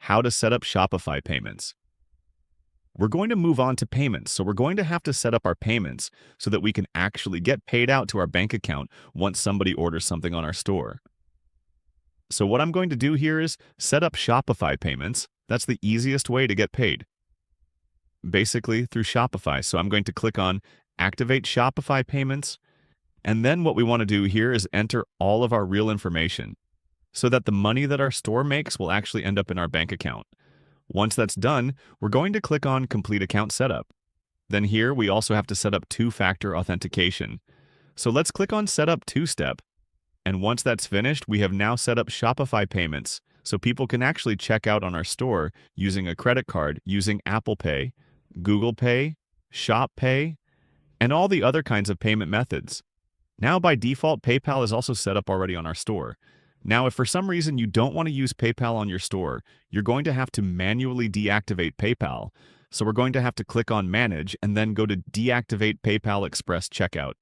how to set up Shopify payments. We're going to move on to payments, so we're going to have to set up our payments so that we can actually get paid out to our bank account once somebody orders something on our store. So what I'm going to do here is set up Shopify payments. That's the easiest way to get paid, basically through Shopify. So I'm going to click on Activate Shopify Payments, and then what we want to do here is enter all of our real information so that the money that our store makes will actually end up in our bank account. Once that's done, we're going to click on Complete Account Setup. Then here we also have to set up two-factor authentication. So let's click on Set Up Two-Step. And once that's finished, we have now set up Shopify payments, so people can actually check out on our store using a credit card, using Apple Pay, Google Pay, Shop Pay, and all the other kinds of payment methods. Now, by default, PayPal is also set up already on our store. Now, if for some reason you don't want to use PayPal on your store, you're going to have to manually deactivate PayPal. So we're going to have to click on Manage and then go to Deactivate PayPal Express Checkout.